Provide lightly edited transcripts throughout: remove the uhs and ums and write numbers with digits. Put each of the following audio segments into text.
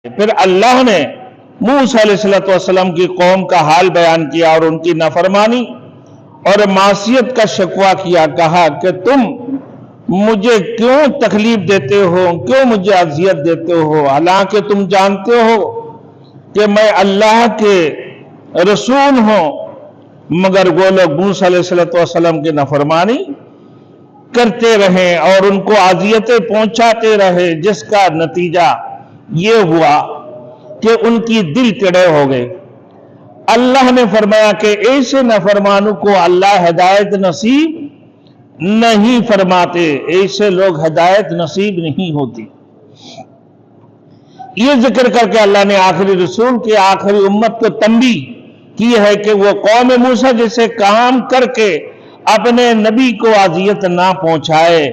پھر اللہ نے موسیٰ علیہ السلام کی قوم کا حال بیان کیا اور ان کی نافرمانی اور معصیت کا شکوہ کیا، کہا کہ تم مجھے کیوں تکلیف دیتے ہو، کیوں مجھے اذیت دیتے ہو، حالانکہ تم جانتے ہو کہ میں اللہ کے رسول ہوں۔ مگر وہ لوگ موسیٰ علیہ السلام کی نافرمانی کرتے رہے اور ان کو اذیتیں پہنچاتے رہے، جس کا نتیجہ یہ ہوا کہ ان کی دل ٹیڑے ہو گئے۔ اللہ نے فرمایا کہ ایسے نافرمانوں کو اللہ ہدایت نصیب نہیں فرماتے، ایسے لوگ ہدایت نصیب نہیں ہوتی۔ یہ ذکر کر کے اللہ نے آخری رسول کی آخری امت کو تنبیہ کی ہے کہ وہ قوم موسیٰ جیسے کام کر کے اپنے نبی کو اذیت نہ پہنچائے،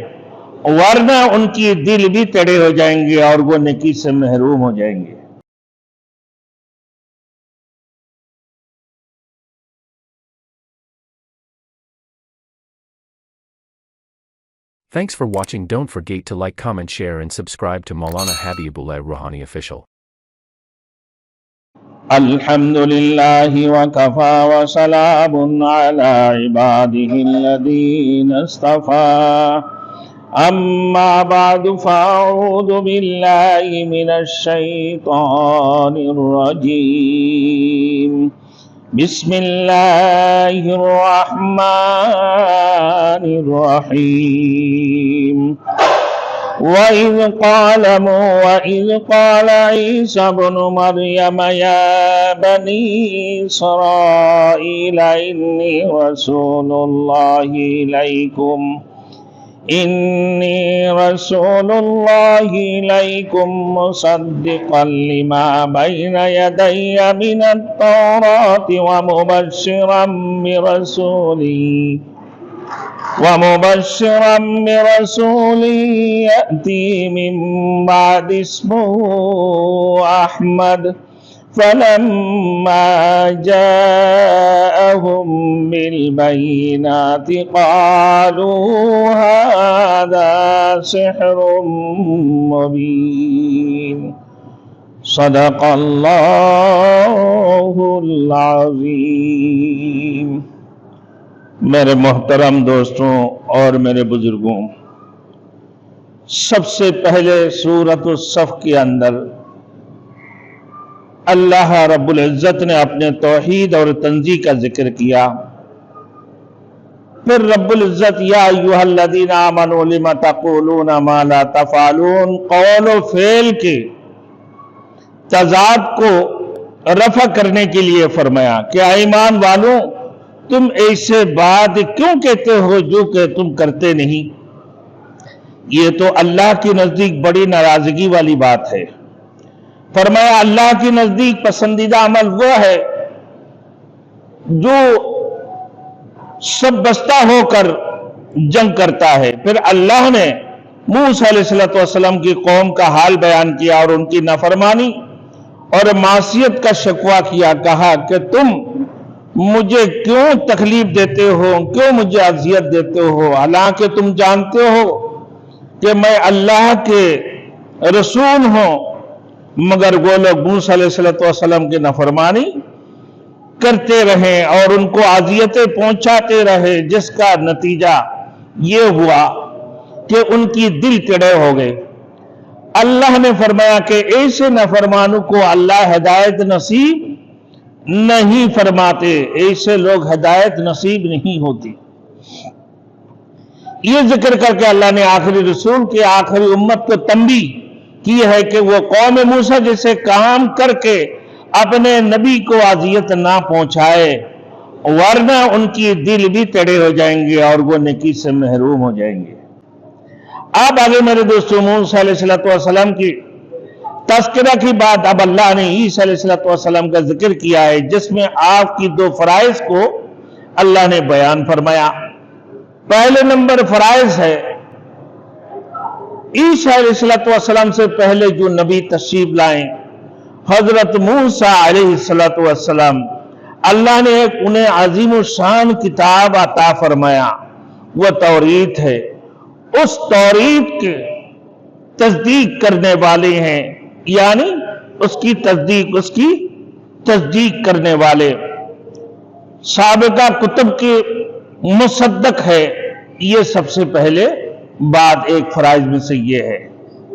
ورنہ ان کی دل بھی ٹیڑے ہو جائیں گے اور وہ نیکی سے محروم ہو جائیں گے۔ Thanks for watching. Don't forget to like, comment, share and subscribe to Maulana Habibullah Rouhani Official. الحمدللہ وکفا وسلام علی عبادہ الذین اصطفى اما بعد فاعوذ باللہ من الشیطان الرجیم بسم اللہ الرحمن الرحیم وَإِذْ قَالَ عِيسَى ابْنُ مَرْيَمَ يَا بَنِي إِسْرَائِيلَ إِنِّي رَسُولُ اللَّهِ إِلَيْكُمْ مُصَدِّقًا لِمَا بَيْنَ يَدَيَّ مِنَ التَّوْرَاةِ ومبشرا برسول يأتي من بعد اسمه أحمد فلما جاءهم بالبينات قالوا هذا سحر مبين صدق الله العظيم۔ میرے محترم دوستوں اور میرے بزرگوں، سب سے پہلے سورۃ الصف کے اندر اللہ رب العزت نے اپنے توحید اور تنزیہ کا ذکر کیا۔ پھر رب العزت یا ایھا الذین آمنوا لم تقولون ما لا تفعلون، قول و فعل کے تضاد کو رفع کرنے کے لیے فرمایا کہ ایمان والوں تم ایسے بات کیوں کہتے ہو جو کہ تم کرتے نہیں۔ یہ تو اللہ کے نزدیک بڑی ناراضگی والی بات ہے۔ فرمایا اللہ کے نزدیک پسندیدہ عمل وہ ہے جو سب بستہ ہو کر جنگ کرتا ہے۔ پھر اللہ نے موسیٰ علیہ السلام کی قوم کا حال بیان کیا اور ان کی نافرمانی اور معصیت کا شکوہ کیا، کہا کہ تم مجھے کیوں تکلیف دیتے ہو، کیوں مجھے اذیت دیتے ہو، حالانکہ تم جانتے ہو کہ میں اللہ کے رسول ہوں۔ مگر وہ لوگ موسیٰ علیہ السلام کی نافرمانی کرتے رہے اور ان کو اذیتیں پہنچاتے رہے، جس کا نتیجہ یہ ہوا کہ ان کی دل ٹیڑے ہو گئے۔ اللہ نے فرمایا کہ ایسے نافرمانوں کو اللہ ہدایت نصیب نہیں فرماتے، ایسے لوگ ہدایت نصیب نہیں ہوتی۔ یہ ذکر کر کے اللہ نے آخری رسول کی آخری امت کو تنبیہ کی ہے کہ وہ قوم موسیٰ جیسے کام کر کے اپنے نبی کو اذیت نہ پہنچائے، ورنہ ان کی دل بھی ٹیڑے ہو جائیں گے اور وہ نیکی سے محروم ہو جائیں گے۔ اب آگے میرے دوستوں موسیٰ علیہ السلام کی تذکرہ کی بعد اب اللہ نے عیسیٰ علیہ السلام کا ذکر کیا ہے، جس میں آپ کی دو فرائض کو اللہ نے بیان فرمایا۔ پہلے نمبر فرائض ہے عیسیٰ علیہ السلام سے پہلے جو نبی تشریف لائیں حضرت موسیٰ علیہ السلام، اللہ نے ایک انہیں عظیم الشان کتاب عطا فرمایا، وہ توریت ہے۔ اس توریت کے تصدیق کرنے والے ہیں، یعنی اس کی تصدیق کرنے والے، سابقہ کتب کے مصدق ہے۔ یہ سب سے پہلے بات ایک فرائض میں سے یہ ہے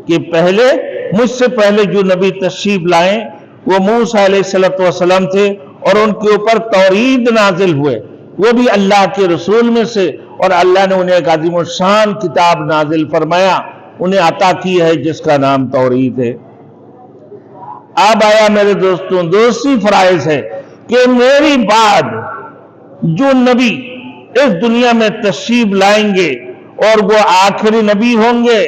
کہ پہلے مجھ سے پہلے جو نبی تشریف لائیں وہ موسیٰ علیہ السلام تھے، اور ان کے اوپر توحید نازل ہوئے، وہ بھی اللہ کے رسول میں سے، اور اللہ نے انہیں ایک عظیم الشان کتاب نازل فرمایا، انہیں عطا کی ہے، جس کا نام توحید ہے۔ اب آیا میرے دوستوں دوسری فرائض ہے کہ میری بعد جو نبی اس دنیا میں تشریف لائیں گے اور وہ آخری نبی ہوں گے،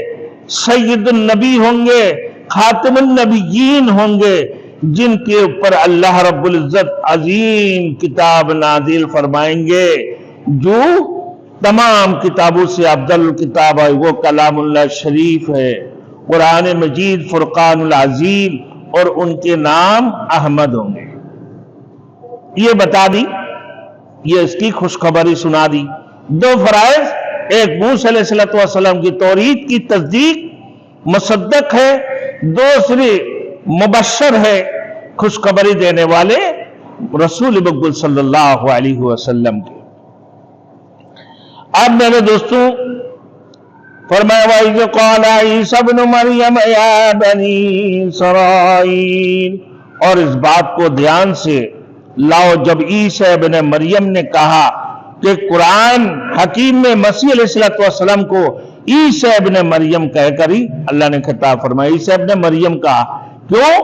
سید النبی ہوں گے، خاتم النبیین ہوں گے، جن کے اوپر اللہ رب العزت عظیم کتاب نازل فرمائیں گے، جو تمام کتابوں سے افضل کتاب ہے، وہ کلام اللہ شریف ہے، قرآن مجید فرقان العظیم، اور ان کے نام احمد ہوں گے۔ یہ بتا دی، یہ اس کی خوشخبری سنا دی۔ دو فرائض، ایک موسیٰ علیہ السلام کی توحید کی تصدیق مصدق ہے، دوسری مبشر ہے، خوشخبری دینے والے رسول مقبول صلی اللہ علیہ وسلم کی۔ اب میرے دوستوں فرمایا وَإِذْ قَالَ عِيسَى ابْنُ مَرْيَمَ يَا بَنِي إِسْرَائِيلَ، اور اس بات کو دھیان سے لاؤ، جب عیسیٰ ابن مریم نے کہا کہ قرآن حکیم میں مسیح علیہ السلام کو عیسیٰ ابن مریم کہہ کر ہی اللہ نے خطاب فرمایا، عیسیٰ ابن مریم کہا، کیوں؟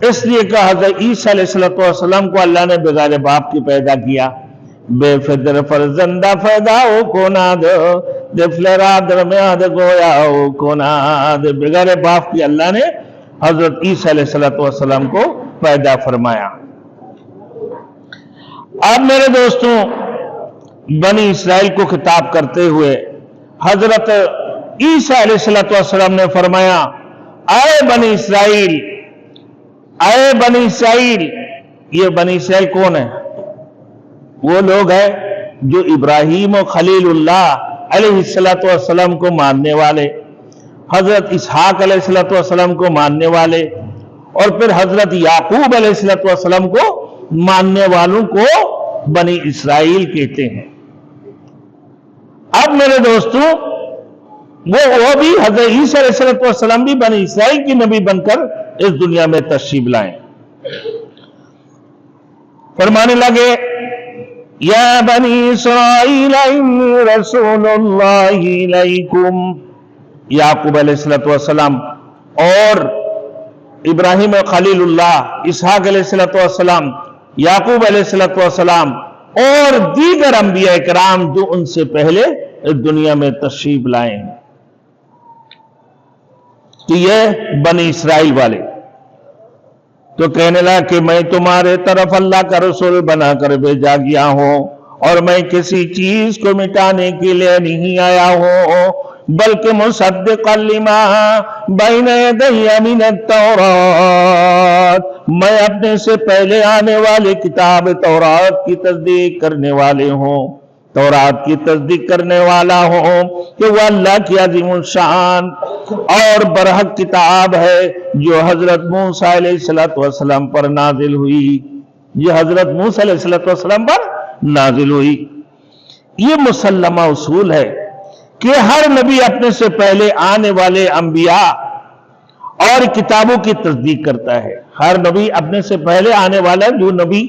اس لیے کہ حضرت عیسیٰ علیہ السلام کو اللہ نے بغیر باپ کی پیدا کیا، بے فدر فرزندہ فیداؤ کناد دفلرا درمیاد گویاؤ کناد، بغیر باپ کی اللہ نے حضرت عیسیٰ علیہ السلام کو پیدا فرمایا۔ اب میرے دوستوں بنی اسرائیل کو خطاب کرتے ہوئے حضرت عیسیٰ علیہ السلام نے فرمایا، اے بنی اسرائیل، اے بنی اسرائیل۔ یہ بنی اسرائیل کون ہے؟ وہ لوگ ہیں جو ابراہیم و خلیل اللہ علیہ السلام کو ماننے والے، حضرت اسحاق علیہ السلام کو ماننے والے، اور پھر حضرت یعقوب علیہ السلام کو ماننے والوں کو بنی اسرائیل کہتے ہیں۔ اب میرے دوستوں وہ بھی حضرت عیسیٰ علیہ السلام بھی بنی اسرائیل کی نبی بن کر اس دنیا میں تشریف لائیں۔ فرمانے لگے یا بنی اسرائیل انی رسول اللہ علیکم۔ یعقوب علیہ السلام اور ابراہیم خلیل اللہ، اسحاق علیہ السلام، یعقوب علیہ السلام اور دیگر انبیاء کرام جو ان سے پہلے اس دنیا میں تشریف لائے ہیں، کہ یہ بنی اسرائیل والے تو کہنے لگا کہ میں تمہارے طرف اللہ کا رسول بنا کر بھیجا گیا ہوں، اور میں کسی چیز کو مٹانے کے لیے نہیں آیا ہوں، بلکہ مصدقا لما بین یدی من التوراۃ، میں اپنے سے پہلے آنے والے کتاب تورات کی تصدیق کرنے والے ہوں، تورات کی تصدیق کرنے والا ہوں کہ وہ اللہ کی عظیم الشان اور برحق کتاب ہے جو حضرت موسیٰ علیہ السلام پر نازل ہوئی، یہ حضرت موسیٰ علیہ السلام پر نازل ہوئی۔ یہ مسلمہ اصول ہے کہ ہر نبی اپنے سے پہلے آنے والے انبیاء اور کتابوں کی تصدیق کرتا ہے۔ ہر نبی اپنے سے پہلے آنے والا جو نبی